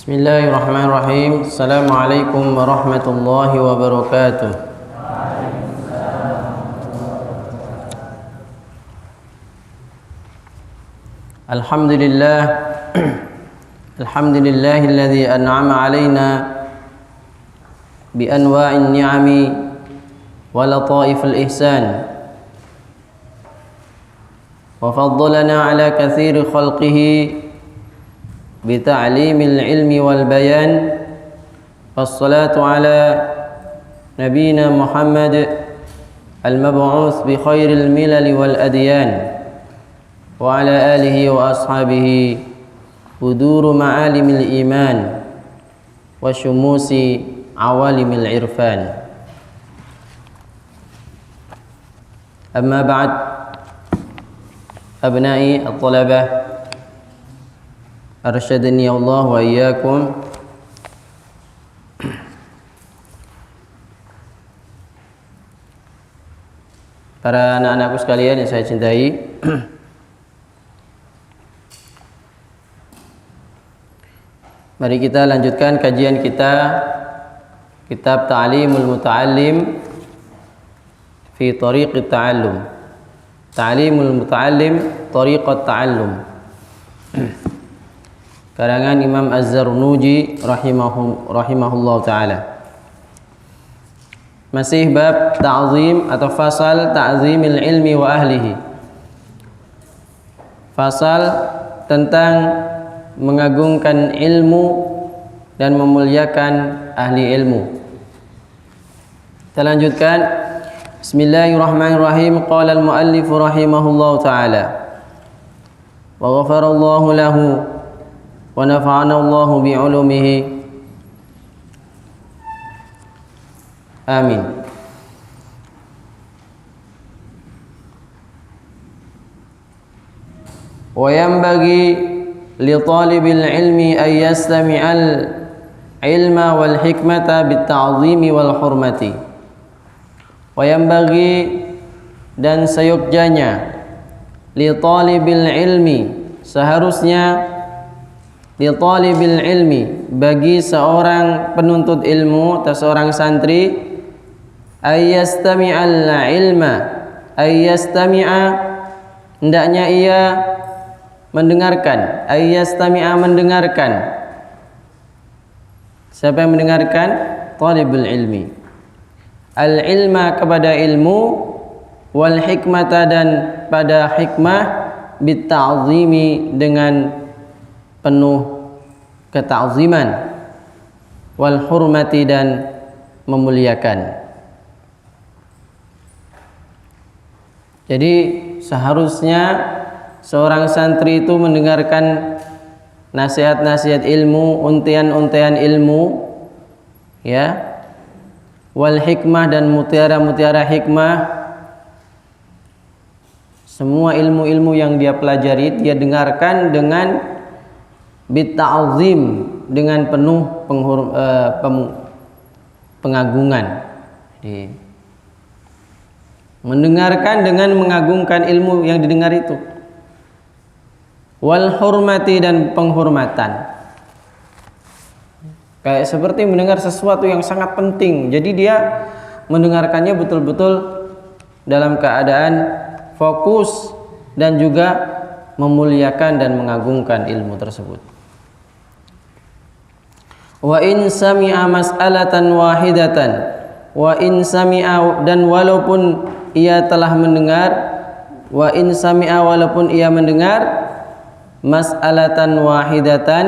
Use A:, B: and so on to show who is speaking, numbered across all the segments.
A: Bismillahirrahmanirrahim. Assalamualaikum warahmatullahi wabarakatuh. Alhamdulillah. Alhamdulillahilladzi an'ama 'alaina bi anwa'in ni'ami wa lataifil ihsan wa faddalana 'ala katsiri khalqihi بتعليم العلم والبيان والصلاة على نبينا محمد المبعوث بخير الملل والأديان وعلى آله وأصحابه بدور معالم الإيمان وشموس عوالم العرفان. أما بعد، أبنائي الطلبة arsyadani Allah wa iyyakum. Para anak-anakku sekalian yang saya cintai, mari kita lanjutkan kajian kita kitab Ta'limul Muta'allim fi Tariqit Ta'allum. Ta'limul Muta'allim Tariqat Ta'allum, karangan Imam Az-Zarnuji rahimahullah ta'ala. Masih bab ta'zim atau fasal ta'zimil ilmi wa ahlihi. Fasal tentang mengagungkan ilmu dan memuliakan ahli ilmu. Kita lanjutkan. Bismillahirrahmanirrahim. Qala al-muallif rahimahullah ta'ala wa ghafarallahu lahu wa nafa'ana Allahu bi'ulumihi. Amin. Wa yanbaghi li talibil ilmi ay yastami'al ilma wal hikmata bit ta'zimi wal hurmati. Wa yanbaghi, dan seyogyanya, li talibil ilmi, seharusnya, li talibil ilmi, bagi seorang penuntut ilmu atau seorang santri, ayyastami'al ilma, ayyastami'a, hendaknya ia mendengarkan, ayyastami'a, mendengarkan. Siapa yang mendengarkan? Talibul ilmi. Al ilma, kepada ilmu, wal hikmata, dan pada hikmah, bit ta'zimi, dengan penuh keta'ziman, wal hurmati, dan memuliakan. Jadi seharusnya seorang santri itu mendengarkan nasihat-nasihat ilmu, untian-untian ilmu, ya, wal hikmah, dan mutiara-mutiara hikmah. Semua ilmu-ilmu yang dia pelajari dia dengarkan dengan bitta'zim, dengan penuh pengagungan. Mendengarkan dengan mengagungkan ilmu yang didengar itu. Wal hurmati, dan penghormatan. Kayak seperti mendengar sesuatu yang sangat penting. Jadi dia mendengarkannya betul-betul dalam keadaan fokus dan juga memuliakan dan mengagungkan ilmu tersebut. Wa in sami'a mas'alatan wahidatan, wa in sami'a, dan walaupun ia telah mendengar, wa in sami'a, walaupun ia mendengar, mas'alatan wahidatan,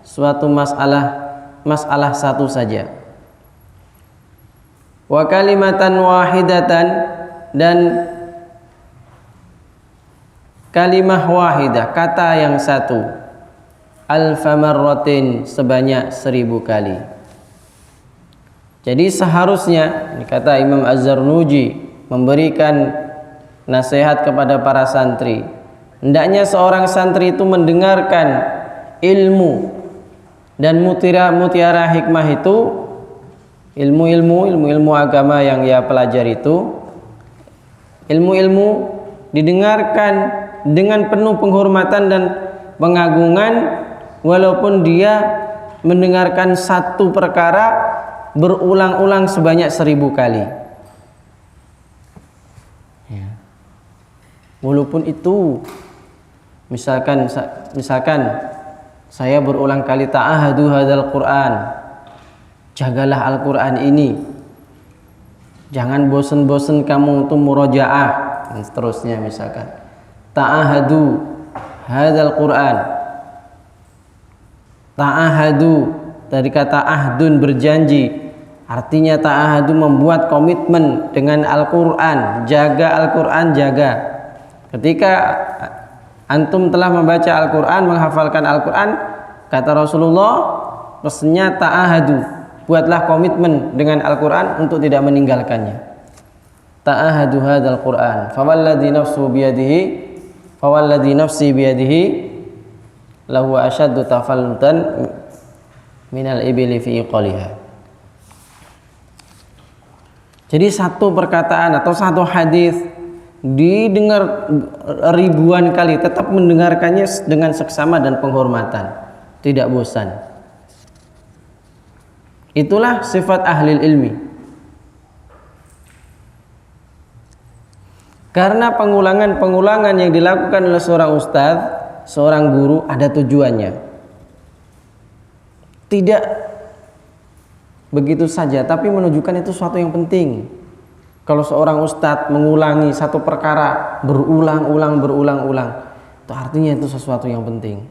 A: suatu masalah satu saja, wa kalimatan wahidatan, dan kalimah wahidah, kata yang satu, alfa marratin, sebanyak 1000 kali. Jadi seharusnya, kata Imam Az-Zarnuji, memberikan nasihat kepada para santri, hendaknya seorang santri itu mendengarkan ilmu dan mutiara hikmah itu, ilmu agama yang ia pelajari itu, ilmu-ilmu didengarkan dengan penuh penghormatan dan pengagungan, walaupun dia mendengarkan satu perkara berulang-ulang sebanyak 1000 kali. Ya. Walaupun itu misalkan saya berulang kali ta'ahadu hadzal Quran, jagalah Al-Quran ini, jangan bosen-bosen kamu untuk murojaah, dan seterusnya. Misalkan ta'ahadu hadzal Quran, ta'ahadu dari kata ahdun, berjanji, artinya ta'ahadu membuat komitmen dengan Al-Quran, jaga Al-Quran, jaga. Ketika antum telah membaca Al-Quran, menghafalkan Al-Quran, kata Rasulullah, pesannya ta'ahadu, buatlah komitmen dengan Al-Quran untuk tidak meninggalkannya. Ta'ahadu hadzal Quran, fawalladzi nafsi biyadihi lahu asyaddu tafallutan minal ibili fi iqaliha. Jadi satu perkataan atau satu hadis didengar ribuan kali, tetap mendengarkannya dengan seksama dan penghormatan, tidak bosan. Itulah sifat ahli ilmi. Karena pengulangan yang dilakukan oleh seorang ustadz, seorang guru, ada tujuannya. Tidak begitu saja, tapi menunjukkan itu sesuatu yang penting. Kalau seorang ustadz mengulangi satu perkara berulang-ulang, itu artinya itu sesuatu yang penting.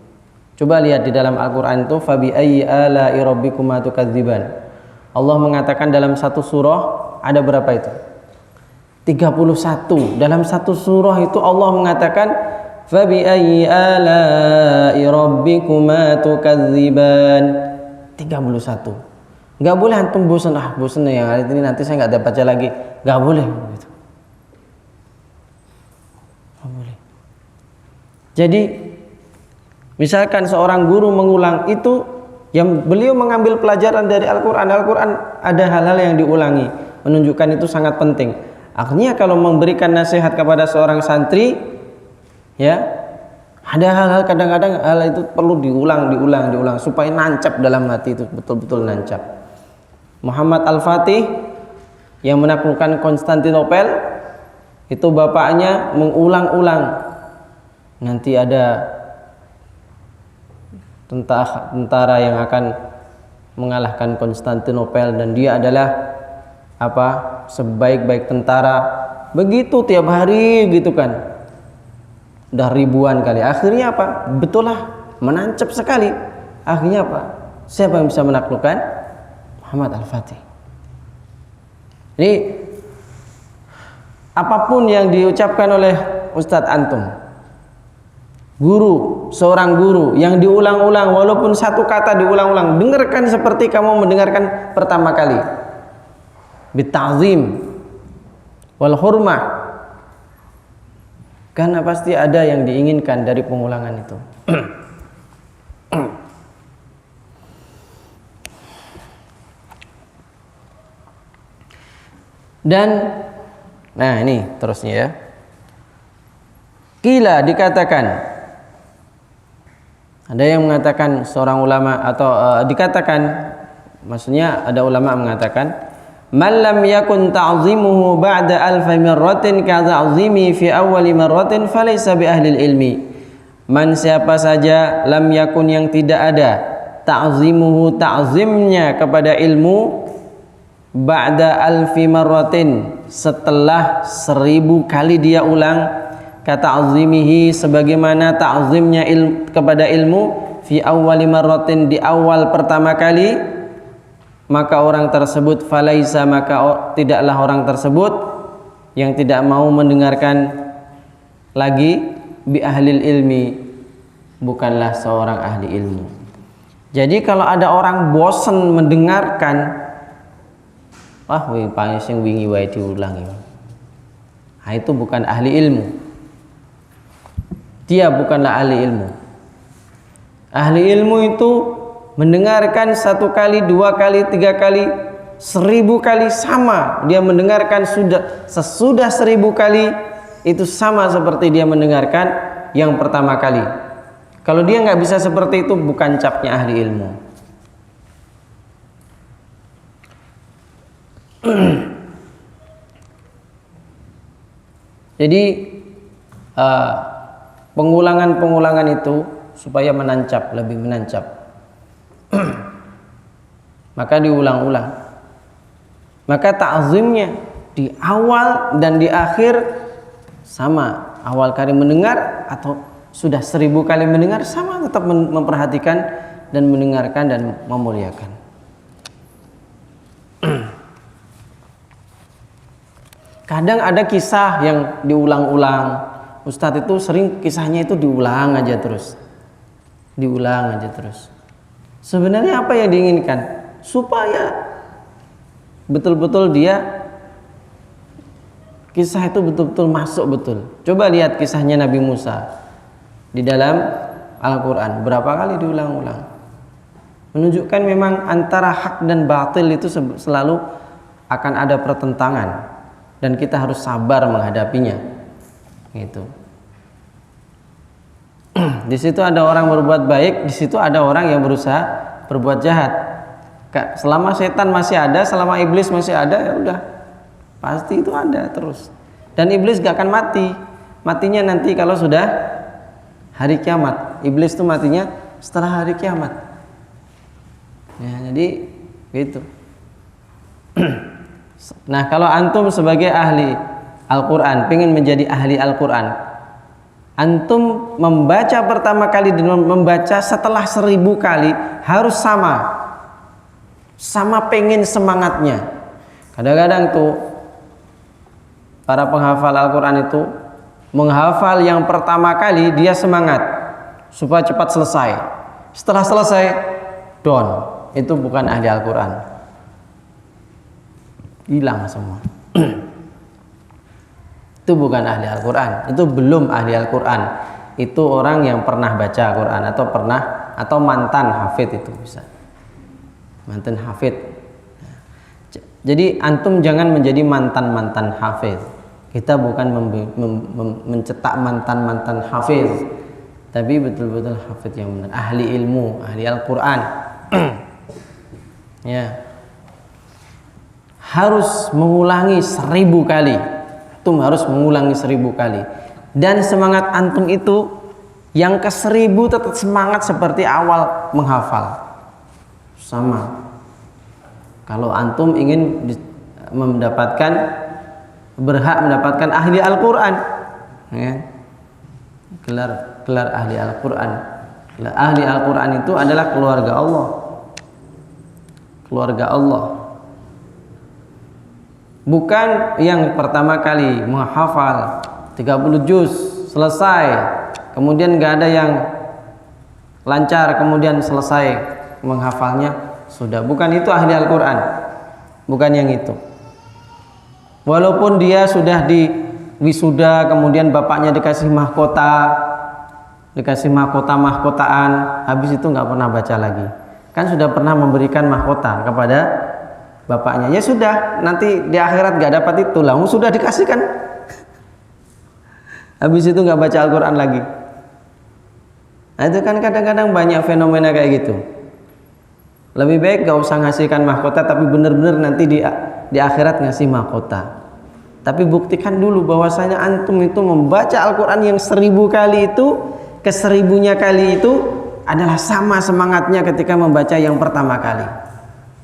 A: Coba lihat di dalam Al-Quran itu, fabi ayyi ala'i rabbikuma tukadziban. Allah mengatakan dalam satu surah, ada berapa itu? 31. Dalam satu surah itu Allah mengatakan fabi ayyi ala'i rabbikuma tukadziban. 31. Nggak boleh antum bosan, bosan ya hari ini, nanti saya nggak dapat baca lagi. Nggak boleh gitu. Nggak boleh. Jadi misalkan seorang guru mengulang itu, yang beliau mengambil pelajaran dari Al-Quran. Al-Quran ada hal-hal yang diulangi, menunjukkan itu sangat penting. Akhirnya kalau memberikan nasihat kepada seorang santri, ya, ada hal-hal kadang-kadang hal itu perlu diulang supaya nancap dalam hati, itu betul-betul nancap. Muhammad Al-Fatih yang menaklukkan Konstantinopel, itu bapaknya mengulang-ulang, nanti ada tentara yang akan mengalahkan Konstantinopel dan dia adalah sebaik-baik tentara. Begitu tiap hari gitu kan, udah ribuan kali. Akhirnya apa? Betul lah, menancap sekali. Akhirnya apa? Siapa yang bisa menaklukkan? Muhammad Al-Fatih. Jadi apapun yang diucapkan oleh Ustadz antum, guru, seorang guru yang diulang-ulang, walaupun satu kata diulang-ulang, dengarkan seperti kamu mendengarkan pertama kali, bitazim wal hurmah, karena pasti ada yang diinginkan dari pengulangan itu. Dan nah ini terusnya ya, kila dikatakan, ada yang mengatakan seorang ulama atau dikatakan, maksudnya ada ulama mengatakan, man lam yakun ta'zimuhu ba'da alfi marratin ka'zimi fi awwali marratin falaysa bi ahli ilmi. Man, siapa saja, lam yakun yang tidak ada, ta'zimuhu ta'zimnya kepada ilmu, ba'da alfi marratin setelah 1000 kali dia ulang, kata'zimihi sebagaimana ta'zimnya kepada ilmu, fi awwali marratin di awal pertama kali, maka orang tersebut falaisa, maka tidaklah orang tersebut yang tidak mau mendengarkan lagi, bi ahlil ilmi, bukanlah seorang ahli ilmu. Jadi kalau ada orang bosan mendengarkan, sing wingi wae diulangi, nah, itu bukan ahli ilmu. Dia bukanlah ahli ilmu. Ahli ilmu itu mendengarkan 1 kali, 2 kali, 3 kali, 1000 kali sama. Dia mendengarkan sesudah 1000 kali itu sama seperti dia mendengarkan yang pertama kali. Kalau dia nggak bisa seperti itu, bukan capnya ahli ilmu. Jadi pengulangan-pengulangan itu supaya menancap, lebih menancap. Maka diulang-ulang. Maka ta'zimnya di awal dan di akhir sama. Awal kali mendengar atau sudah 1000 kali mendengar, sama, tetap memperhatikan dan mendengarkan dan memuliakan. Kadang ada kisah yang diulang-ulang. Ustadz itu sering kisahnya itu diulang aja terus. Diulang aja terus. Sebenarnya apa yang diinginkan? Supaya betul-betul dia kisah itu betul-betul masuk betul. Coba lihat kisahnya Nabi Musa di dalam Al-Quran. Berapa kali diulang-ulang. Menunjukkan memang antara hak dan batil itu selalu akan ada pertentangan. Dan kita harus sabar menghadapinya. Gitu. Di situ ada orang berbuat baik, di situ ada orang yang berusaha berbuat jahat. Selama setan masih ada, selama iblis masih ada, ya udah, pasti itu ada terus. Dan iblis gak akan mati. Matinya nanti kalau sudah hari kiamat. Iblis itu matinya setelah hari kiamat. Ya, jadi gitu. Nah, kalau antum sebagai ahli Al-Quran, pengen menjadi ahli Al-Quran, antum membaca pertama kali dan membaca setelah 1000 kali harus sama pengen semangatnya. Kadang-kadang tuh para penghafal Al-Quran itu menghafal yang pertama kali dia semangat supaya cepat selesai. Setelah selesai down, itu bukan ahli Al-Quran, hilang semua. Itu bukan ahli Al-Quran, itu belum ahli Al-Quran. Itu orang yang pernah baca Al-Quran atau mantan hafid, itu bisa mantan hafid. Jadi antum jangan menjadi mantan hafid. Kita bukan mencetak mantan hafid, tapi betul-betul hafid yang benar, ahli ilmu, ahli Al-Quran. Ya, harus mengulangi 1000 kali. Antum harus mengulangi 1000 kali. Dan semangat antum itu yang ke-1000 tetap semangat seperti awal menghafal. Sama. Kalau antum ingin berhak mendapatkan ahli Al-Quran, ya, gelar ahli Al-Quran. Ahli Al-Quran itu adalah keluarga Allah. Keluarga Allah. Bukan yang pertama kali menghafal 30 juz selesai, kemudian gak ada yang lancar, kemudian selesai menghafalnya sudah. Bukan itu ahli Al-Quran, bukan yang itu. Walaupun dia sudah di wisuda, kemudian bapaknya dikasih mahkotaan, habis itu nggak pernah baca lagi. Kan sudah pernah memberikan mahkota kepada bapaknya, ya sudah, nanti di akhirat nggak dapat itu, lah sudah dikasihkan. Habis itu nggak baca Al-Quran lagi. Nah, itu kan kadang-kadang banyak fenomena kayak gitu. Lebih baik gak usah ngasihkan mahkota, tapi benar-benar nanti di akhirat ngasih mahkota. Tapi buktikan dulu bahwasanya antum itu membaca Al-Quran yang 1000 kali itu, ke 1000-nya kali itu adalah sama semangatnya ketika membaca yang pertama kali.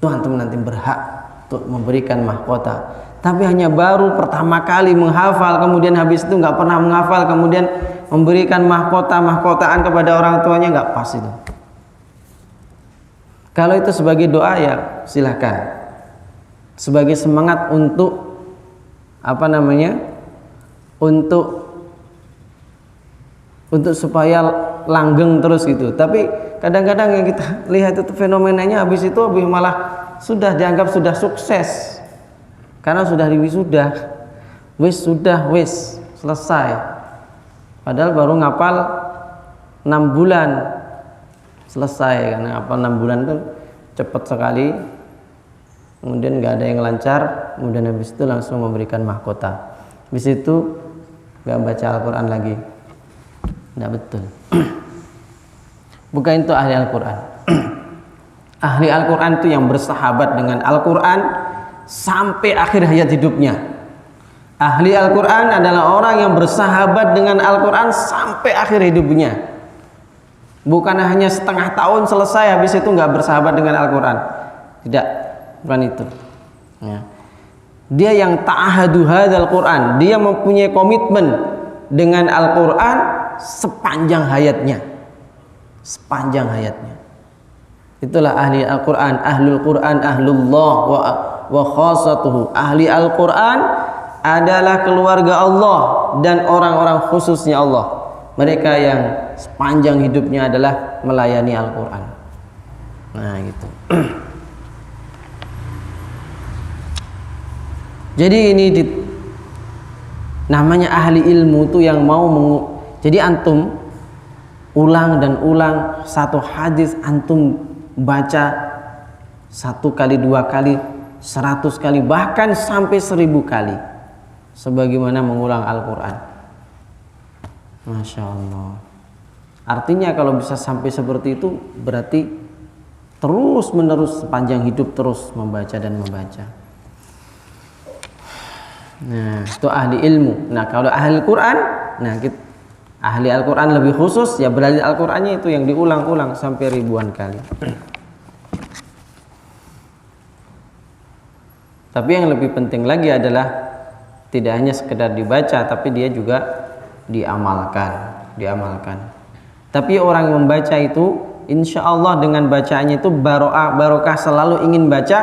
A: Itu antum nanti berhak untuk memberikan mahkota. Tapi hanya baru pertama kali menghafal, kemudian habis itu nggak pernah menghafal, kemudian memberikan mahkotaan kepada orang tuanya, nggak pas itu. Kalau itu sebagai doa ya silahkan, sebagai semangat untuk untuk supaya langgeng terus gitu. Tapi kadang-kadang yang kita lihat itu fenomenanya habis itu malah sudah dianggap sudah sukses karena sudah diwisuda, wis selesai, padahal baru ngapal 6 bulan selesai. Karena 6 bulan itu cepat sekali, kemudian nggak ada yang lancar, kemudian habis itu langsung memberikan mahkota, habis itu nggak baca Al-Quran lagi. Nggak betul. Bukan itu ahli Al-Quran. Ahli Al-Quran itu yang bersahabat dengan Al-Quran sampai akhir hayat hidupnya. Ahli Al-Quran adalah orang yang bersahabat dengan Al-Quran sampai akhir hidupnya. Bukan hanya setengah tahun selesai habis itu nggak bersahabat dengan Al-Quran. Tidak, bukan itu. Ya. Dia yang ta'ahadu hadzal Quran, dia mempunyai komitmen dengan Al-Quran sepanjang hayatnya. Sepanjang hayatnya. Itulah ahli Al-Quran, ahlul Quran, ahlullah wa khasatuhu. Ahli Al-Quran adalah keluarga Allah dan orang-orang khususnya Allah. Mereka yang sepanjang hidupnya adalah melayani Al-Quran. Nah gitu. Jadi ini namanya ahli ilmu itu yang mau jadi antum ulang dan ulang satu hadis, antum baca 1 kali, 2 kali, 100 kali, bahkan sampai 1000 kali, sebagaimana mengulang Al-Quran. Masya Allah. Artinya kalau bisa sampai seperti itu berarti terus menerus sepanjang hidup terus membaca dan membaca. Nah itu ahli ilmu. Nah kalau ahli Quran, nah ahli Al-Quran lebih khusus ya, berarti Al-Qurannya itu yang diulang-ulang sampai ribuan kali. Tapi yang lebih penting lagi adalah tidak hanya sekedar dibaca, tapi dia juga diamalkan. Tapi orang yang membaca itu insya Allah dengan bacaannya itu barokah, selalu ingin baca,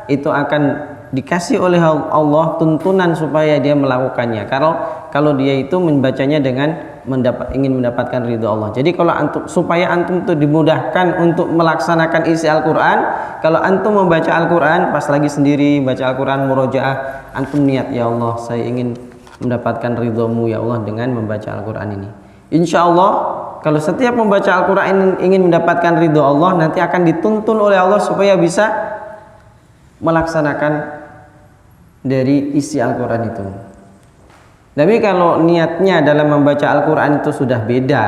A: itu akan dikasih oleh Allah tuntunan supaya dia melakukannya. Kalau dia itu membacanya dengan ingin mendapatkan ridho Allah. Jadi kalau supaya antum itu dimudahkan untuk melaksanakan isi Al-Quran, kalau antum membaca Al-Quran pas lagi sendiri baca Al-Quran murojaah, antum niat, ya Allah saya ingin mendapatkan ridhomu ya Allah dengan membaca Al-Quran ini. Insya Allah kalau setiap membaca Al-Quran ingin mendapatkan ridho Allah, nanti akan dituntun oleh Allah supaya bisa melaksanakan dari isi Al-Quran itu. Tapi kalau niatnya dalam membaca Al-Quran itu sudah beda,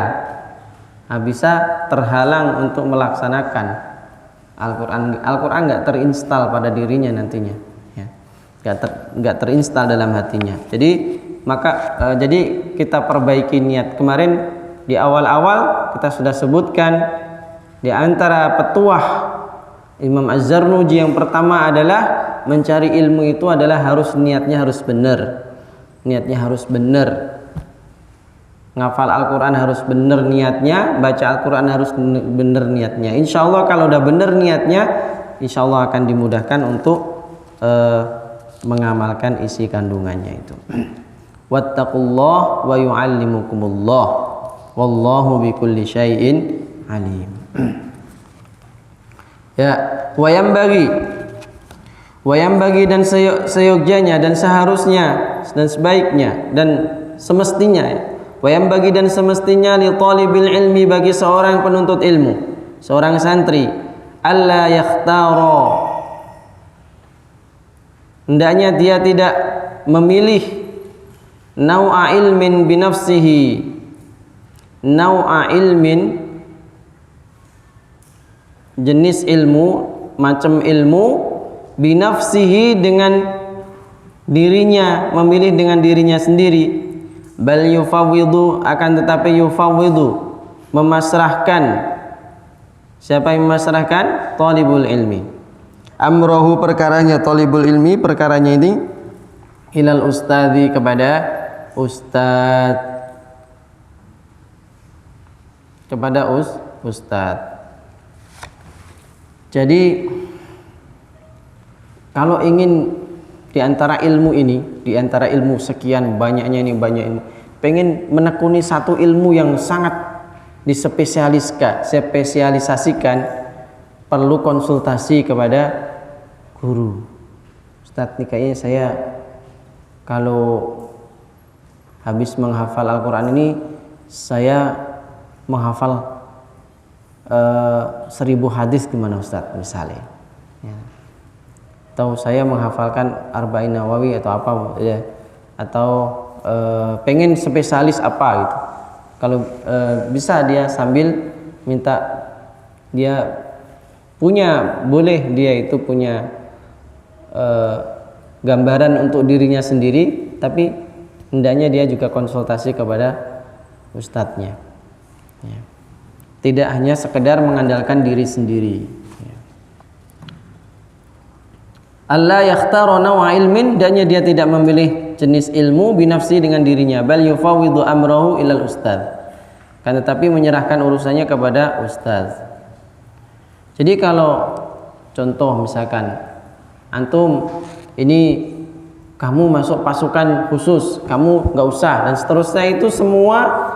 A: bisa terhalang untuk melaksanakan Al-Quran. Al-Quran nggak terinstal pada dirinya nantinya, ya. Nggak terinstal dalam hatinya. Jadi jadi kita perbaiki niat. Kemarin di awal-awal kita sudah sebutkan di antara petuah Imam Az-Zarnuji yang pertama adalah mencari ilmu itu adalah niatnya harus benar. Niatnya harus benar. Ngafal Al-Quran harus benar niatnya, baca Al-Quran harus benar niatnya. Insya Allah kalau udah benar niatnya, insya Allah akan dimudahkan untuk mengamalkan isi kandungannya itu. Wattaqullah wa yu'allimukumullah wallahu bikulli syai'in alim. Ya, wayam bagi dan seyogyanya dan seharusnya dan sebaiknya dan semestinya, wayam bagi dan semestinya li talibil ilmi, bagi seorang penuntut ilmu, seorang santri, alla yakhtara, hendaknya dia tidak memilih nau'a ilmin binafsihi, nau'a ilmin jenis ilmu, macam ilmu, binafsihi dengan dirinya, memilih dengan dirinya sendiri, bal yufawwidu, akan tetapi yufawwidu, memasrahkan. Siapa yang memasrahkan? Talibul ilmi. Amrohu, perkaranya, talibul ilmi, perkaranya ini, ilal ustadzi, kepada ustadz, kepada ustadz. Jadi kalau ingin diantara ilmu ini, diantara ilmu sekian banyaknya ini, banyak ilmu, pengen menekuni satu ilmu yang sangat spesialisasikan, perlu konsultasi kepada guru. Ustadz, nih kayaknya saya kalau habis menghafal Al-Quran ini, saya menghafal 1000 hadis gimana Ustadz misalnya, ya. Atau saya menghafalkan Arba'in Nawawi atau apa ya, atau pengen spesialis apa gitu. Kalau bisa dia sambil minta, dia punya, boleh dia itu punya gambaran untuk dirinya sendiri, tapi hendaknya dia juga konsultasi kepada ustadznya. Ya. Tidak hanya sekedar mengandalkan diri sendiri. Ya. Allah yakhtara naw'a ilmin, hendaknya dia tidak memilih jenis ilmu binafsi dengan dirinya, bal yufawwidhu amrahu ilal ustadz. Kan tetapi menyerahkan urusannya kepada ustadz. Jadi kalau contoh misalkan antum ini kamu masuk pasukan khusus, kamu nggak usah, dan seterusnya, itu semua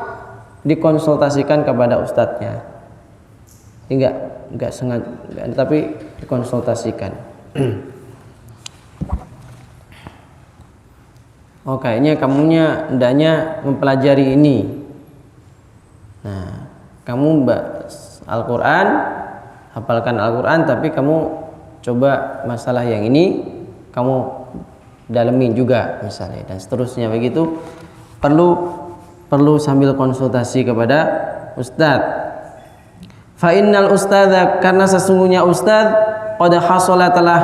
A: dikonsultasikan kepada ustadznya. Enggak sengaja, tapi dikonsultasikan. Oh kayaknya kamunya hendaknya mempelajari ini. Nah, kamu Al-Quran, hafalkan Al-Quran, tapi kamu coba masalah yang ini kamu dalemin juga misalnya, dan seterusnya begitu. Perlu sambil konsultasi kepada ustadz. Fa innal ustadza, karena sesungguhnya ustadz qad hasala, telah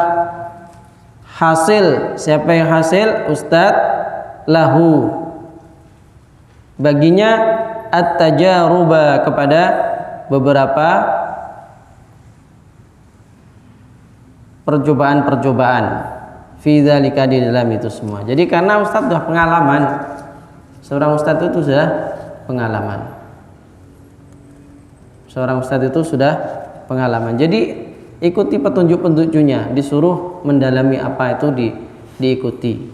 A: hasil. Siapa yang hasil? Ustadz, lahu, baginya at-tajaruba, kepada beberapa percobaan fi dzalika, di dalam itu semua. Jadi karena ustadz sudah pengalaman, seorang ustadz itu sudah pengalaman. Seorang ustadz itu sudah pengalaman. Jadi ikuti petunjuk-petunjuknya, disuruh mendalami apa itu diikuti.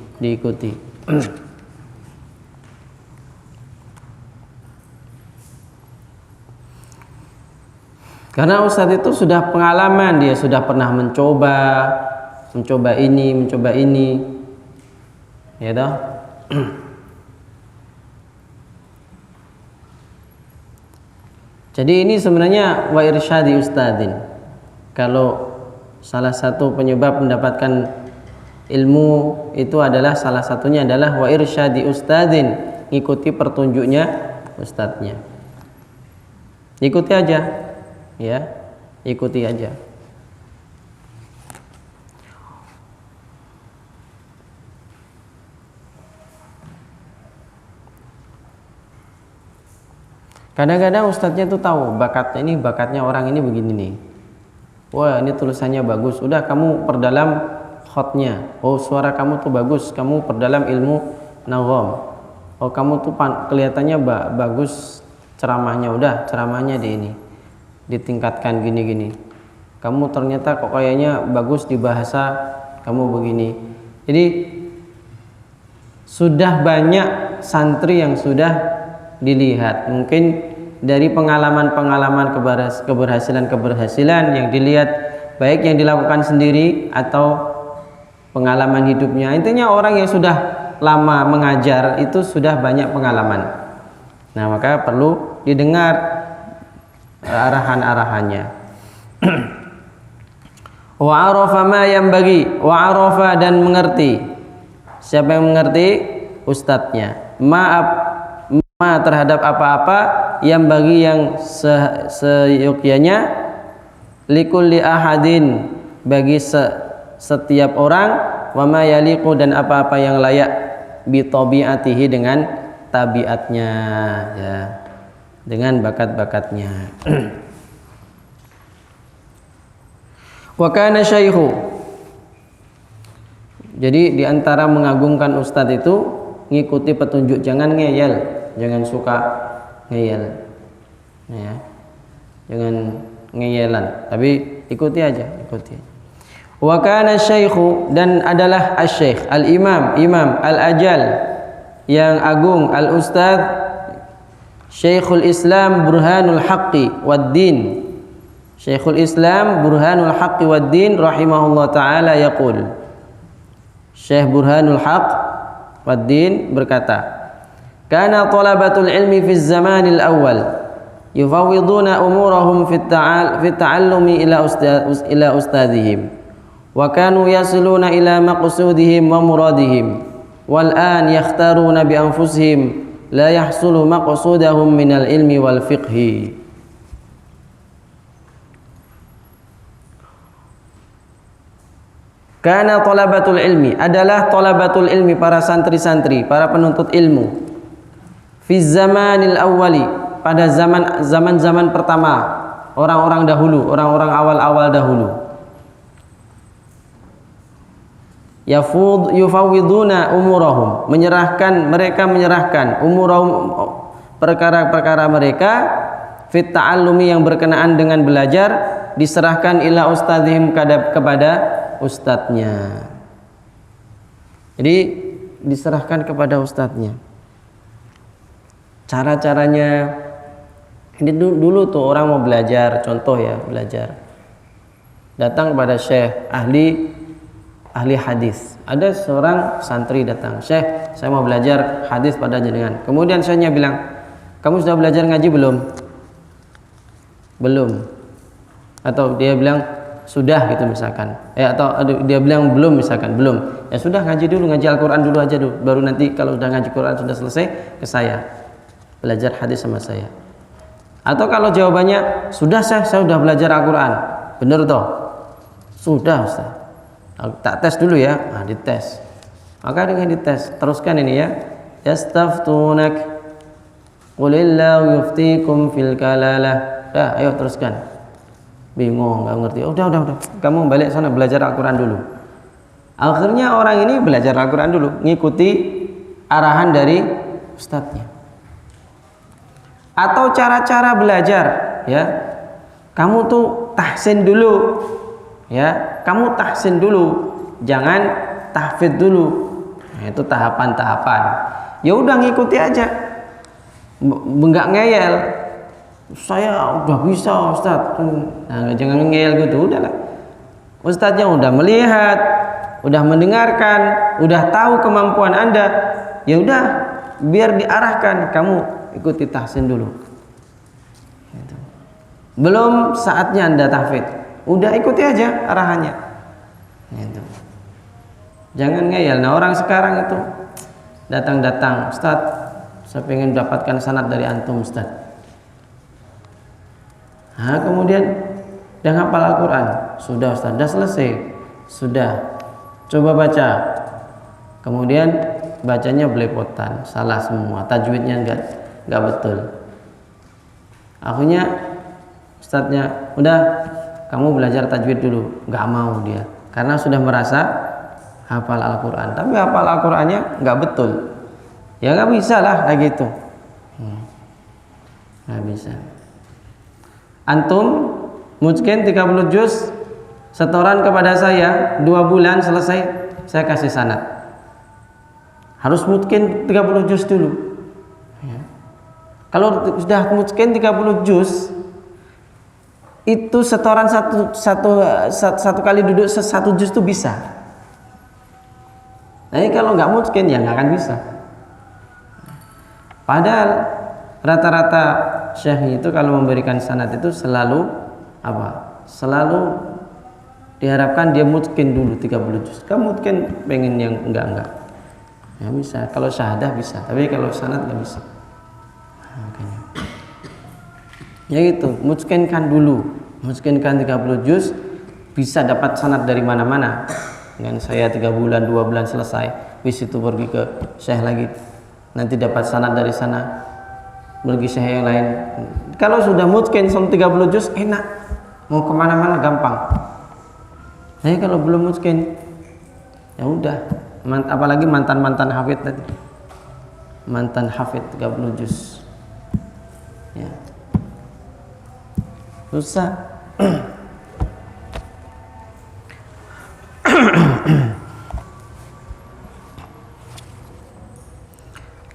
A: Karena ustadz itu sudah pengalaman, dia sudah pernah mencoba ini, ya toh. Jadi ini sebenarnya wa irsyadi ustadzin. Kalau salah satu penyebab mendapatkan ilmu itu adalah, salah satunya adalah wa irsyadi ustadzin, ngikuti petunjuknya ustadznya. Ikuti aja, ya, ikuti aja. Kadang-kadang ustadznya tuh tahu bakatnya orang ini begini nih. Wah, ini tulisannya bagus. Udah kamu perdalam khotnya. Oh, suara kamu tuh bagus. Kamu perdalam ilmu nagham. Oh, kamu tuh kelihatannya bagus ceramahnya. Udah, ceramahnya di ini. Ditingkatkan gini-gini. Kamu ternyata kok kayaknya bagus di bahasa kamu begini. Jadi sudah banyak santri yang sudah dilihat, mungkin dari pengalaman-pengalaman keberhasilan yang dilihat, baik yang dilakukan sendiri atau pengalaman hidupnya. Intinya orang yang sudah lama mengajar itu sudah banyak pengalaman. Nah, maka perlu didengar arahan-arahannya. Wa arafa ma yanbaghi, wa arafa, dan mengerti. Siapa yang mengerti? Ustadznya. Terhadap apa-apa yang bagi yang seyogyanya, likulli ahadin, bagi setiap orang, wa ma yaliqu, dan apa-apa yang layak, bi tabiatihi, dengan tabiatnya, ya, dengan bakat-bakatnya. Wa kana syaikhu, jadi diantara mengagungkan ustadz itu ngikuti petunjuk, jangan ngeyel. Jangan suka ngeyel, ya. Jangan ngeyelan, tapi ikuti aja, ikuti. Wa kana syaikhu, dan adalah asy-syekh, al-imam, al-ajal, yang agung, al-ustadz, Syekhul Islam Burhanul Haqqi wad-Din. Syekhul Islam Burhanul Haqqi wad-Din rahimahullah taala yaqul. Syekh Burhanul Haqq wad-Din berkata, kana talabatul ilmi fi zamanil awal yufawwiduna umurahum fi ta'allumi ila ustadihim, wa kanu yasiluna ila maqsudihim wa muradihim, wal an yakhtaruna bi anfusihim la yahsulu maqsudahum minal ilmi wal fiqhi. Kana talabatul ilmi, adalah talabatul ilmi, para santri-santri, para penuntut ilmu. Fi zamanil awwali, pada zaman-zaman pertama, orang-orang dahulu, orang-orang awal-awal dahulu. Yufawwiduna umurahum, mereka menyerahkan umurahum, perkara-perkara mereka, fit ta'allumi, yang berkenaan dengan belajar, diserahkan ila ustadzihim, kepada ustadznya. Jadi diserahkan kepada ustadznya. Cara-caranya, ini dulu tuh orang mau belajar, contoh ya, belajar, datang kepada syekh ahli hadis. Ada seorang santri datang, "Syekh, saya mau belajar hadis pada jenengan." Kemudian syekhnya bilang, "Kamu sudah belajar ngaji belum?" "Belum." Atau dia bilang, "Sudah," gitu misalkan. Atau dia bilang belum, misalkan, "Belum." Ya sudah, ngaji dulu, ngaji Al-Qur'an dulu aja dulu. Baru nanti kalau udah ngaji Quran sudah selesai, ke saya. Belajar hadis sama saya. Atau kalau jawabannya, "Sudah, saya sudah belajar Al-Qur'an." Bener toh? "Sudah, Ustaz." Tak tes dulu ya. Nah, dites. Maka dengan dites, teruskan ini ya. Yastaftunak qulillahu yuftikum fil kalalah. Dah, ayo teruskan. Bingung, enggak ngerti. Udah. Kamu balik sana belajar Al-Qur'an dulu. Akhirnya orang ini belajar Al-Qur'an dulu, ngikuti arahan dari ustadznya. Atau cara-cara belajar, ya. Kamu tuh tahsin dulu. Ya, kamu tahsin dulu, jangan tahfidz dulu. Nah, itu tahapan-tahapan. Ya udah, ngikuti aja, enggak ngeyel. "Saya udah bisa, Ustaz." Nah, jangan ngeyel gitu, udahlah. Ustadznya udah melihat, udah mendengarkan, udah tahu kemampuan Anda. Ya udah, biar diarahkan, kamu ikuti tahsin dulu. Gitu. Belum saatnya Anda tahfidz. Udah, ikuti aja arahannya. Gitu. Jangan ngeyel. Nah, orang sekarang itu datang, "Ustaz, saya pengen dapatkan sanad dari antum, Ustaz." Nah, kemudian udah hafal Al-Quran. "Sudah, Ustaz, sudah selesai." "Sudah." "Coba baca." Kemudian bacanya belepotan, salah semua, tajwidnya enggak betul. Akhirnya ustadznya, "Udah, kamu belajar tajwid dulu." Nggak mau dia, karena sudah merasa hafal Al-Quran, tapi hafal Al-Qurannya nggak betul. Ya nggak bisa lah kayak gitu. Nggak bisa. Antum mungkin 30 juz setoran kepada saya 2 bulan selesai, saya kasih sanad. Harus mungkin 30 juz dulu. Kalau sudah mungkin 30 juz, itu setoran satu kali duduk 1 juz itu bisa. Nah, kalau nggak mungkin ya nggak akan bisa. Padahal rata-rata syekh itu kalau memberikan sanad itu selalu apa? Selalu diharapkan dia mungkin dulu 30 juz. Kamu mungkin pengen yang enggak. Ya bisa. Kalau syahadah bisa, tapi kalau sanad nggak bisa. Makanya. Ya gitu, mungkinkan dulu, mungkinkan 30 juz, bisa dapat sanad dari mana-mana. Dengan saya 3 bulan, 2 bulan selesai, wis itu pergi ke syekh lagi, nanti dapat sanad dari sana, pergi syekh yang lain. Kalau sudah mungkin selama 30 juz, enak, mau kemana-mana gampang. Nah, kalau belum mungkin, ya udah, apalagi mantan hafid tadi, mantan hafid 30 juz, ya. Susah.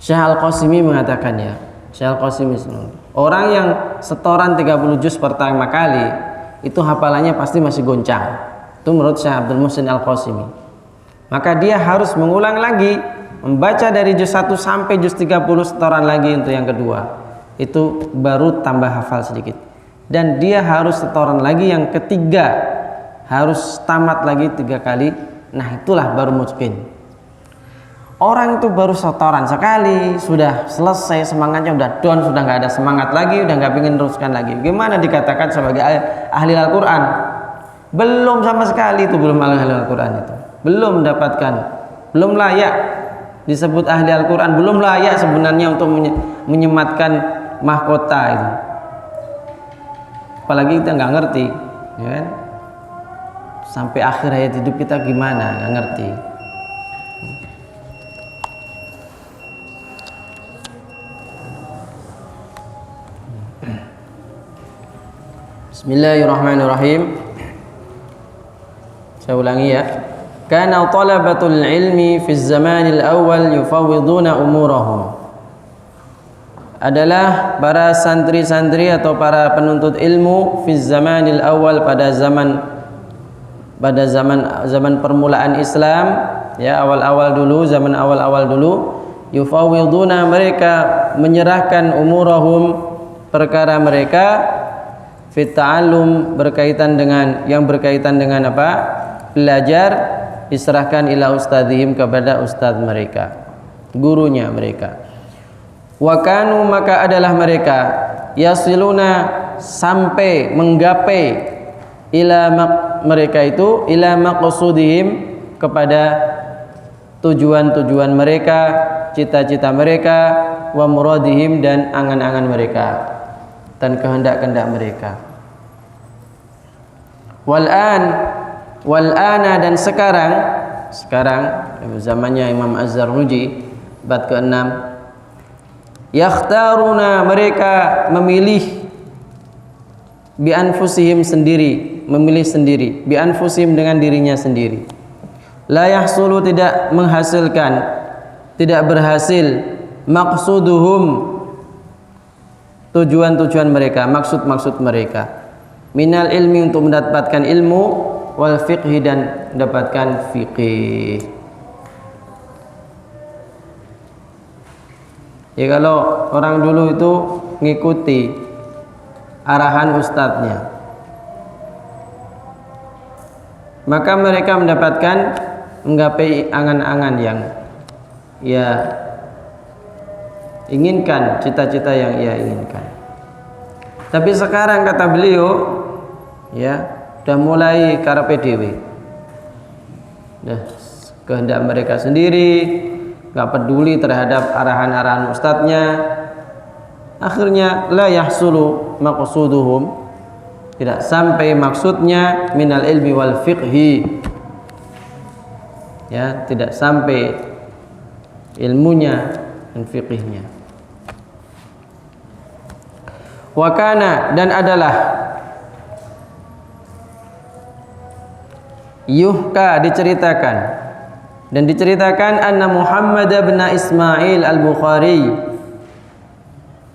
A: Syekh Al-Qasimi mengatakan, ya, Syekh Al-Qasimi, orang yang setoran 30 juz pertama kali itu hafalannya pasti masih goncang. Itu menurut Syekh Abdul Muhsin Al-Qasimi. Maka dia harus mengulang lagi, membaca dari juz 1 sampai juz 30 setoran lagi untuk yang kedua. Itu baru tambah hafal sedikit. Dan dia harus setoran lagi yang ketiga, harus tamat lagi 3 kali. Nah, itulah baru mungkin. Orang itu baru setoran sekali, sudah selesai, semangatnya udah down, sudah nggak ada semangat lagi, udah nggak pengen teruskan lagi. Gimana dikatakan sebagai ahli Al-Quran? Belum sama sekali itu, belum ahli Al-Quran itu. belum mendapatkan, belum layak disebut ahli Al-Quran, belum layak sebenarnya untuk menyematkan mahkota itu. Apalagi kita nggak ngerti, ya kan? Sampai akhir hayat hidup kita gimana, nggak ngerti. Bismillahirrahmanirrahim. Saya ulangi ya. Kana talabatul ilmi fi zamanil awal yufawwiduna umurahum. Adalah para santri-santri atau para penuntut ilmu fi zamanil awal pada zaman permulaan Islam, ya, awal-awal dulu, zaman awal-awal dulu, yufawwiduna, mereka menyerahkan umurahum, perkara mereka, fit ta'allum, berkaitan dengan apa? Belajar, diserahkan ila ustadzihim, kepada ustadz mereka, gurunya mereka. Wa kanu, maka adalah mereka, yasiluna, sampai menggapai, mereka itu ila maqsudihim, kepada tujuan-tujuan mereka, cita-cita mereka, wa muradihim, dan angan-angan mereka dan kehendak-kehendak mereka. Wal'ana, dan sekarang zamannya Imam Az-Zarnuji, bab ke-6, yakhtaruna, mereka memilih, bi anfusihim, sendiri, memilih sendiri, bi anfusihim, dengan dirinya sendiri. La yahsulu, tidak menghasilkan, tidak berhasil, maqsuduhum, tujuan-tujuan mereka, maksud-maksud mereka, minal ilmi, untuk mendapatkan ilmu, wal fiqhi, dan mendapatkan fiqih. Ya, kalau orang dulu itu ngikuti arahan ustadznya, maka mereka menggapai angan-angan yang ia inginkan, cita-cita yang ia inginkan. Tapi sekarang, kata beliau, ya, udah mulai karepe dhewe. Dah kehendak mereka sendiri, nggak peduli terhadap arahan-arahan ustadznya. Akhirnya la yahsulu maqsuduhum, tidak sampai maksudnya, minal ilmi wal fiqhi, ya, tidak sampai ilmunya dan fiqihnya. Wa kana, dan adalah, yuhka, diceritakan anna Muhammad bin Ismail al-Bukhari,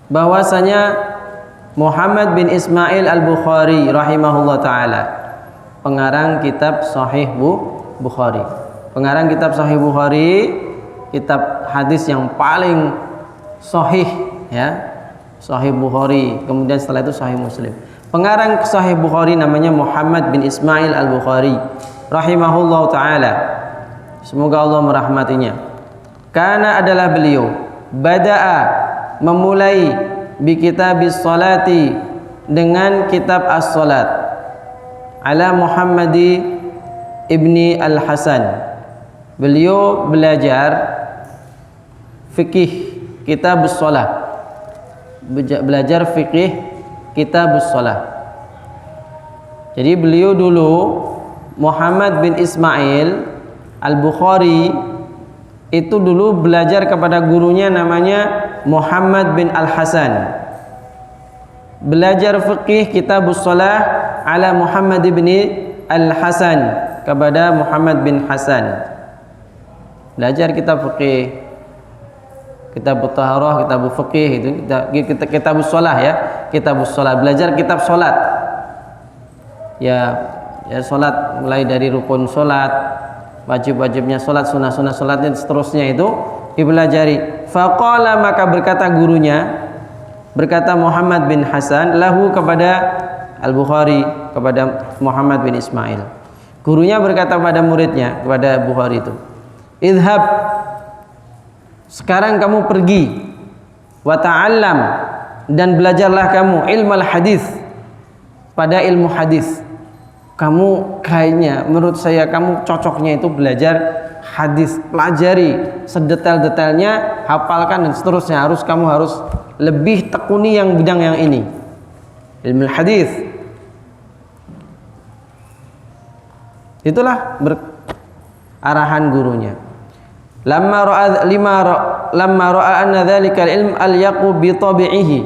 A: bahwasanya Muhammad bin Ismail al-Bukhari rahimahullah taala, pengarang kitab Sahih Bukhari. Pengarang kitab Sahih Bukhari, kitab hadis yang paling sahih, ya, Sahih Bukhari. Kemudian setelah itu Sahih Muslim. Pengarang Sahih Bukhari namanya Muhammad bin Ismail al-Bukhari rahimahullah taala, semoga Allah merahmatinya. Karena adalah beliau bada'a, memulai, bi kitabis salati, dengan kitab as-salat, ala Muhammadi ibni al-Hasan. Beliau belajar fikih kitabus salat, belajar fikih kitabus salat. Jadi beliau dulu, Muhammad bin Ismail al-Bukhari, itu dulu belajar kepada gurunya namanya Muhammad bin al-Hasan. Belajar fikih kitabus salat ala Muhammad bin al-Hasan, kepada Muhammad bin Hasan. Belajar kitab fikih, kitab taharah, kitab fikih, itu kitabus shalah, ya, kitabus shalah, belajar kitab salat, ya, salat mulai dari rukun salat, wajib-wajibnya salat, sunah-sunah salatnya, seterusnya itu dipelajari. Faqala, maka berkata gurunya, berkata Muhammad bin Hasan, lahu, kepada al-Bukhari, kepada Muhammad bin Ismail. Gurunya berkata pada muridnya, kepada Bukhari itu, idhab, sekarang kamu pergi, wa ta'allam, dan belajarlah kamu ilmal hadis, pada ilmu hadis. kamu kayaknya, menurut saya kamu cocoknya itu belajar hadis, pelajari sedetail-detailnya, hafalkan dan seterusnya. Kamu harus lebih tekuni yang bidang yang ini, ilmu hadis. Itulah arahan gurunya. Lamma ra'a anna dzalikal ilm al-yaqu bi tabi'ihi.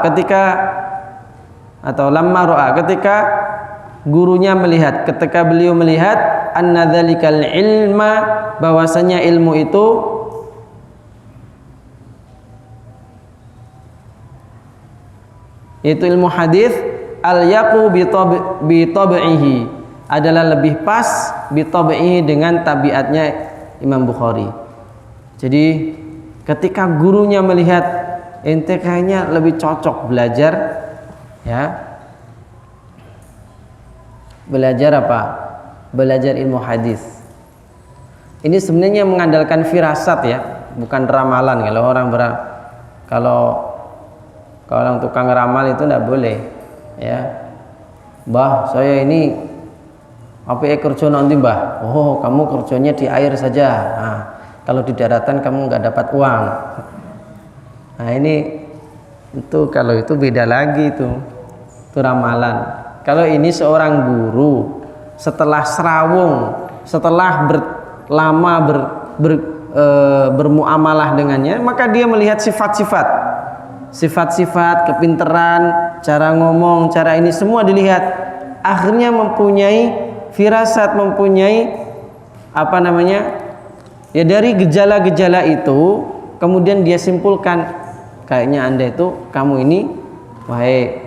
A: Ketika gurunya melihat, ketika beliau melihat anna dzalikal ilma, bahwasanya ilmu itu yaitu ilmu hadis, al-yaqu bi tabi'ihi, adalah lebih pas bi tabi'ihi, dengan tabiatnya Imam Bukhari. Jadi ketika gurunya melihat ente kayaknya lebih cocok belajar, ya, belajar apa? Belajar ilmu hadis. Ini sebenarnya mengandalkan firasat, ya, bukan ramalan. Kalau orang tukang ramal itu tidak boleh, ya. Mbah, saya ini apa kerja nanti, Mbah? Oh, kamu kerjanya di air saja. Nah, kalau di daratan kamu nggak dapat uang. Nah, kalau itu beda lagi, itu ramalan. Kalau ini seorang guru, setelah serawung, setelah lama bermuamalah dengannya, maka dia melihat sifat-sifat, kepintaran, cara ngomong, cara ini semua dilihat. Akhirnya mempunyai firasat, mempunyai ya, dari gejala-gejala itu kemudian dia simpulkan, kayaknya Anda itu, kamu ini, wahai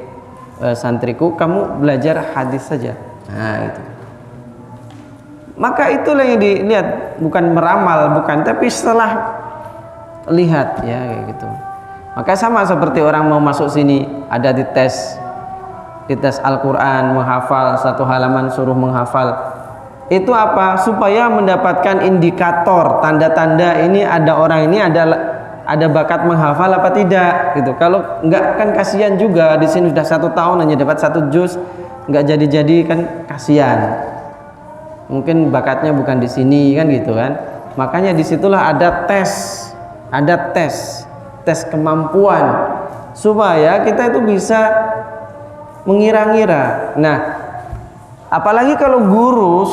A: santriku, kamu belajar hadis saja. Nah, itu. Maka itulah yang dilihat, bukan meramal, bukan, tapi setelah lihat, ya, kayak gitu. Maka sama seperti orang mau masuk sini, ada dites Al-Quran, menghafal satu halaman, suruh menghafal. Itu apa? Supaya mendapatkan indikator, tanda-tanda ini ada orang ini ada bakat menghafal apa tidak, gitu. Kalau enggak kan kasihan juga, di sini sudah 1 tahun hanya dapat 1 juz, enggak jadi-jadi, kan kasihan. Mungkin bakatnya bukan di sini, kan gitu kan. Makanya disitulah ada tes kemampuan, supaya kita itu bisa mengira-ngira. Nah, apalagi kalau guru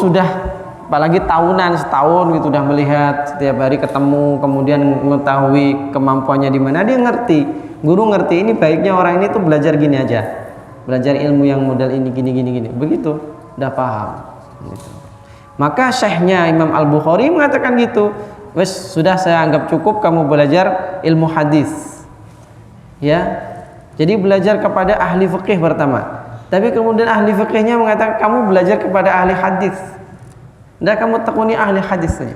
A: apalagi tahunan, setahun gitu, udah melihat setiap hari ketemu, kemudian mengetahui kemampuannya di mana, dia ngerti. Guru ngerti, ini baiknya orang ini tuh belajar gini aja, belajar ilmu yang model ini gini, begitu, udah paham. Gitu. Maka syekhnya Imam Al-Bukhari mengatakan gitu, wes, sudah saya anggap cukup kamu belajar ilmu hadis, ya. Jadi belajar kepada ahli fikih pertama. Tapi kemudian ahli fikihnya mengatakan kamu belajar kepada ahli hadis. Nah, kamu tekuni ahli hadis saja.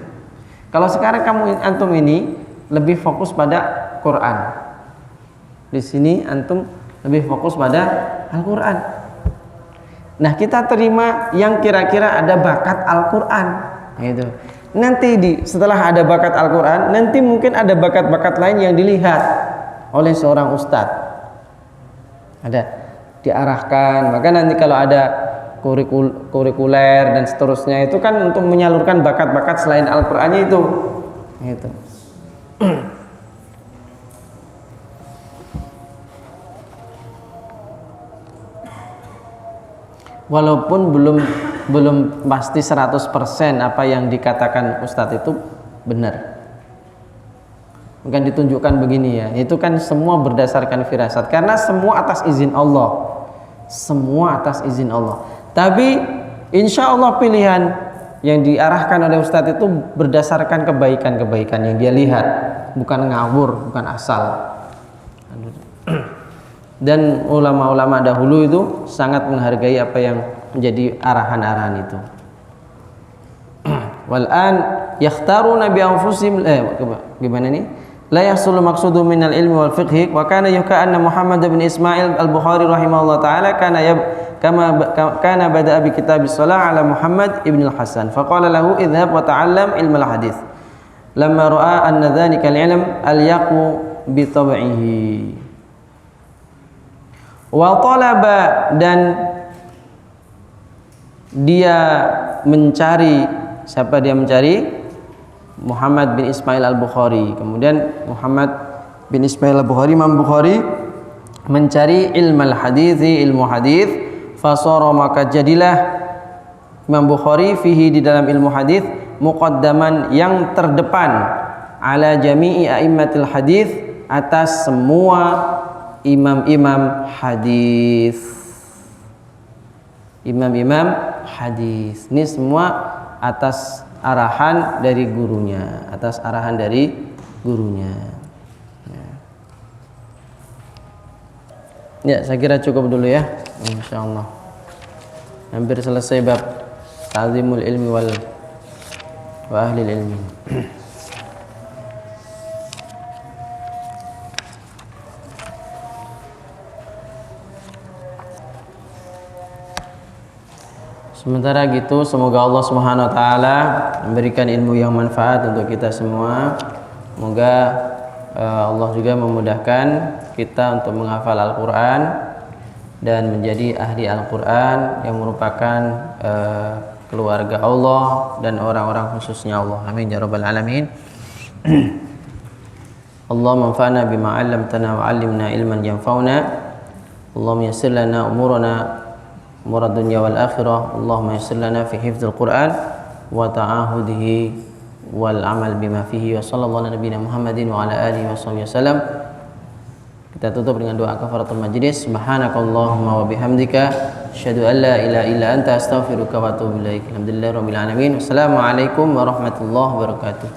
A: Kalau sekarang antum ini lebih fokus pada Quran. Di sini antum lebih fokus pada Al-Quran. Nah, kita terima yang kira-kira ada bakat Al-Quran. Gitu. Nanti setelah ada bakat Al-Quran, nanti mungkin ada bakat-bakat lain yang dilihat oleh seorang ustadz. Ada diarahkan, maka nanti kalau ada kurikuler dan seterusnya itu kan untuk menyalurkan bakat-bakat selain Al-Qur'annya itu. Gitu. Walaupun belum pasti 100% apa yang dikatakan ustadz itu benar. Bukan ditunjukkan begini, ya, itu kan semua berdasarkan firasat, karena semua atas izin Allah, tapi insya Allah pilihan yang diarahkan oleh ustadz itu berdasarkan kebaikan-kebaikan yang dia lihat, bukan ngawur, bukan asal. Dan ulama-ulama dahulu itu sangat menghargai apa yang menjadi arahan-arahan itu. Wal'an yakhtaruna bi anfusihim, gimana nih? La yahsulu maqsudu minal ilmi wal fiqhi wa kana yuka anna Muhammad bin Ismail al-Bukhari rahimahullah ta'ala kana bada'a bi kitabis shalah ala Muhammad ibn al-Hasan faqala lahu idhhab wa ta'allam ilm al-hadith lamma ra'a anna dhalika al-ilm al-yaqu bi tab'ihi wa talaba, dan dia mencari, siapa dia mencari? Muhammad bin Ismail al-Bukhari. Kemudian Muhammad bin Ismail al-Bukhari, Imam Bukhari mencari ilmu hadithi, ilmu hadith, fasara, maka jadilah Imam Bukhari fihi, di dalam ilmu hadith, muqaddaman, yang terdepan, ala jami'i a'immatil hadith, atas semua imam-imam hadith. Imam-imam hadis ini semua atas arahan dari gurunya, atas arahan dari gurunya. Ya, saya kira cukup dulu ya, insyaallah. Hampir selesai bab ta'zimul ilmi wa ahli ilmi. Sementara gitu, semoga Allah Subhanahu wa taala memberikan ilmu yang manfaat untuk kita semua. Semoga Allah juga memudahkan kita untuk menghafal Al-Qur'an dan menjadi ahli Al-Qur'an yang merupakan keluarga Allah dan orang-orang khususnya Allah. Amin ya rabbal alamin. Allahumma anfa'na bima 'allamtana wa 'allimna ilman yanfa'una. Allahumma yassir lana umurana umurad dunya wal akhirah. Allahumma yassir lana fi hifdzil Qur'an wa ta'ahudihi wal amal bima fihi. Wa sallallahu ala nabiyina Muhammadin wa ala alihi wasallam. Kita tutup dengan doa kafaratul majlis. Subhanakallahumma wa bihamdika asyhadu an la ilaha illa anta astaghfiruka wa atubu ilaik. Alhamdulillahirabbil alamin. Wassalamualaikum warahmatullahi wabarakatuh.